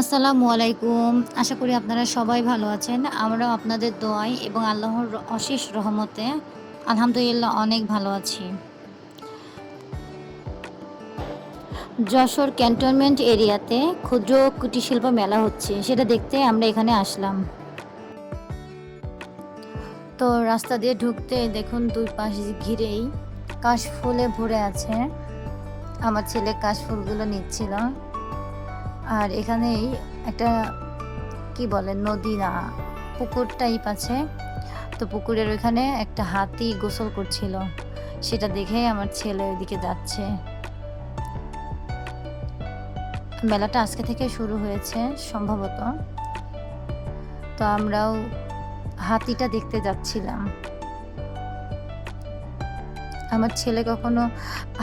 আসসালামু আলাইকুম। আশা করি আপনারা সবাই ভালো আছেন। আমরাও আপনাদের দোয়ায় এবং আল্লাহর অশেষ রহমতে আলহামদুলিল্লাহ অনেক ভালো আছি। যশোর ক্যান্টনমেন্ট এরিয়াতে ক্ষুদ্র কুটির শিল্প মেলা হচ্ছে। সেটা দেখতে আমরা এখানে আসলাম। তো রাস্তা দিয়ে ঢুকতে দেখুন ২ পাশ ঘিরেই কাশফুলে ভরে আছে। আমার ছেলে কাশফুলগুলো নিচ্ছিল। আর এখানেই একটা কি বলে নদী না পুকুর টাইপ আছে। তো পুকুরের ওইখানে একটা হাতি গোসল করছিল। সেটা দেখে আমার ছেলে ওইদিকে যাচ্ছে। মেলাটা আজকে থেকে শুরু হয়েছে সম্ভবত। তো আমরাও হাতিটা দেখতে যাচ্ছিলাম। আমার ছেলে কখনো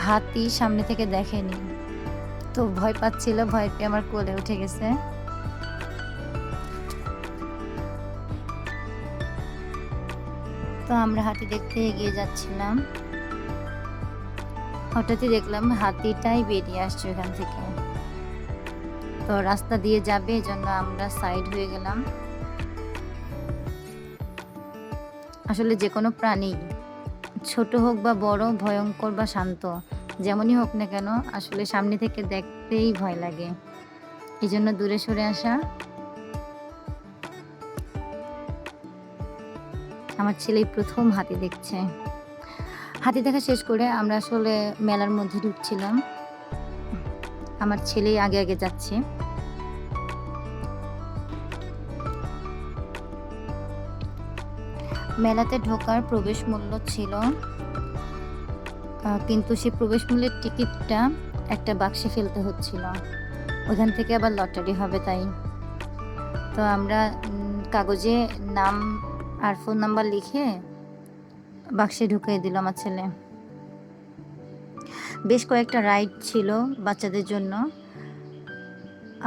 হাতি সামনে থেকে দেখেনি। তো ভয় পাচ্ছিল, ভয় পেয়ে আমার কোলে উঠে গেছে। তো আমরা হাতি দেখতে এগিয়ে যাচ্ছিলাম। হঠাৎই দেখলাম হাতিটাই বেরিয়ে আসছে ওখান থেকে। তো রাস্তা দিয়ে যাবে এজন্য আমরা সাইড হয়ে গেলাম। আসলে যে কোনো প্রাণী ছোট হোক বা বড়, ভয়ঙ্কর বা শান্ত যেমনই হোক না কেন আসলে সামনে থেকে দেখতেই ভয় লাগে। এজন্য দূরে সরে আসা। আমার ছেলেই প্রথম হাতি দেখছে। হাতি দেখা শেষ করে আমরা আসলে মেলার মধ্যে ঢুকছিলাম। আমার ছেলেই আগে আগে যাচ্ছে। মেলাতে ঢোকার প্রবেশ মূল্য ছিল, কিন্তু সেই প্রবেশ মূল্যের টিকিটটা একটা বাক্সে ফেলতে হচ্ছিল। ওখান থেকে আবার লটারি হবে তাই। তো আমরা কাগজে নাম আর ফোন নাম্বার লিখে বাক্সে ঢুকিয়ে দিল আমার ছেলে। বেশ কয়েকটা রাইড ছিল বাচ্চাদের জন্য।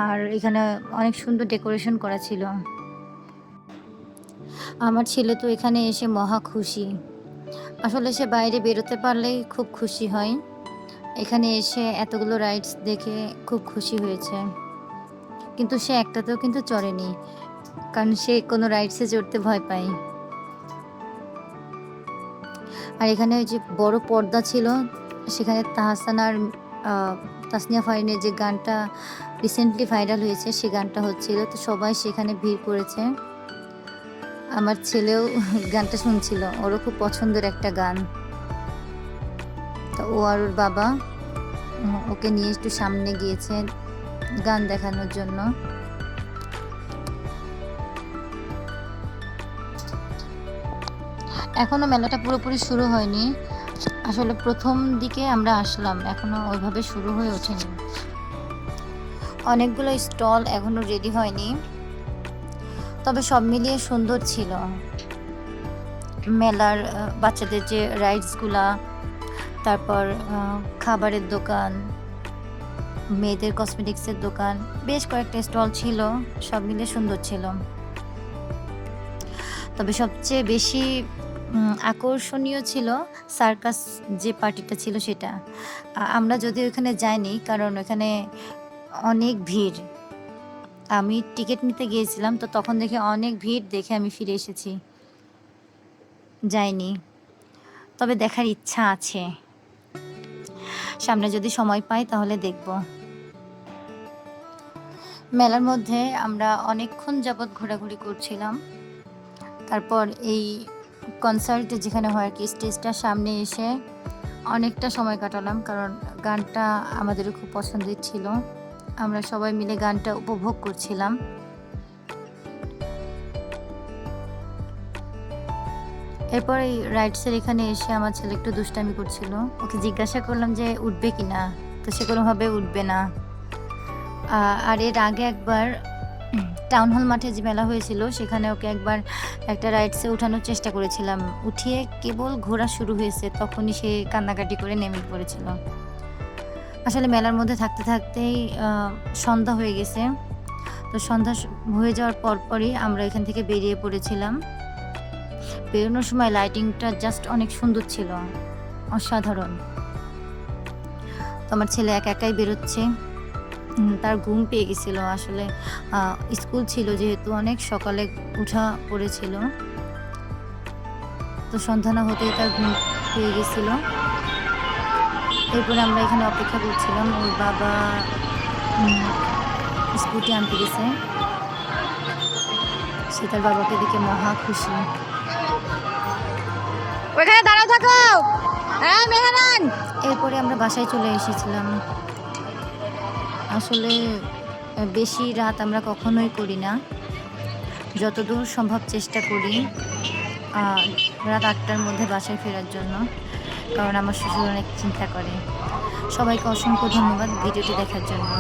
আর এখানে অনেক সুন্দর ডেকোরেশন করা ছিল। আমার ছেলে তো এখানে এসে মহা খুশি। আসলে সে বাইরে বেরোতে পারলেই খুব খুশি হয়। এখানে এসে এতগুলো রাইডস দেখে খুব খুশি হয়েছে। কিন্তু সে একটাতেও কিন্তু চড়েনি। কারণ সে কোনো রাইডসে চড়তে ভয় পায়। আর এখানে ওই যে বড় পর্দা ছিল, সেখানে তাহসান আর তাসনিয়া ফারিনের যে গানটা রিসেন্টলি ভাইরাল হয়েছে সে গানটা হচ্ছিল। তো সবাই সেখানে ভিড় করেছে। আমার ছেলেও গানটা শুনছিল। ওরও খুব পছন্দের একটা গান। তো ও আর ওর বাবা ওকে নিয়ে একটু সামনে গিয়েছে গান দেখানোর জন্য। এখনো মেলাটা পুরোপুরি শুরু হয়নি। আসলে প্রথম দিকে আমরা আসলাম, এখনো ওইভাবে শুরু হয়ে ওঠেনি। অনেকগুলো স্টল এখনো রেডি হয়নি, তবে সব মিলিয়ে সুন্দর ছিল। মেলার বাচ্চাদের যে রাইডসগুলা, তারপর খাবারের দোকান, মেয়েদের কসমেটিক্সের দোকান, বেশ কয়েকটা স্টল ছিল। সব মিলিয়ে সুন্দর ছিল। তবে সবচেয়ে বেশি আকর্ষণীয় ছিল সার্কাস যে পার্টিটা ছিল সেটা। আমরা যদিও ওখানে যাইনি কারণ ওখানে অনেক ভিড়। আমি টিকিট নিতে গিয়েছিলাম, তো তখন দেখে অনেক ভিড় দেখে আমি ফিরে এসেছি। যাইনি। তবে দেখার ইচ্ছা আছে। সামনে যদি সময় পাই তাহলে দেখব। মেলার মধ্যে আমরা অনেকক্ষণ যাবৎ ঘোরাঘুরি করছিলাম। তারপর এই কনসার্ট যেখানে হয় আর কি, স্টেজটার সামনে এসে অনেকটা সময় কাটালাম, কারণ গানটা আমাদেরও খুব পছন্দের ছিল। আমরা সবাই মিলে গানটা উপভোগ করছিলাম। এরপর এই রাইডসের এখানে এসে আমার ছেলে একটু দুষ্টামি করছিল। ওকে জিজ্ঞাসা করলাম যে উঠবে কি না, তো সে কোনোভাবে উঠবে না। আর এর আগে একবার টাউন হল মাঠে যে মেলা হয়েছিল সেখানে ওকে একবার একটা রাইডসে উঠানোর চেষ্টা করেছিলাম। উঠিয়ে কেবল ঘোরা শুরু হয়েছে তখনই সে কান্নাকাটি করে নেমে পড়েছিল। আসলে মেলার মধ্যে থাকতে থাকতেই সন্ধ্যা হয়ে গেছে। তো সন্ধ্যা হয়ে যাওয়ার পরপরই আমরা এখান থেকে বেরিয়ে পড়েছিলাম। বেরোনোর সময় লাইটিংটা জাস্ট অনেক সুন্দর ছিল, অসাধারণ। তো আমার ছেলে একা একাই বেরোচ্ছে। তার ঘুম পেয়ে গেছিল আসলে। স্কুল ছিল যেহেতু অনেক সকালে উঠা পড়েছিল। তো সন্ধ্যা না হতেই তার ঘুম পেয়ে গেছিল। এরপরে আমরা এখানে অপেক্ষা করছিলাম। ওর বাবা উম স্কুটি আনতে গেছে। সে তার বাবাকে দেখে মহা খুশি। ওইখানে দাঁড়াও থাকো। হ্যাঁ মেহরান। এরপরে আমরা বাসায় চলে এসেছিলাম। আসলে বেশি রাত আমরা কখনোই করি না। যতদূর সম্ভব চেষ্টা করি রাত ৮টার মধ্যে বাসায় ফেরার জন্য। কারণ আমার শ্বশুর অনেক চিন্তা করে। সবাইকে অসংখ্য ধন্যবাদ ভিডিওটি দেখার জন্য।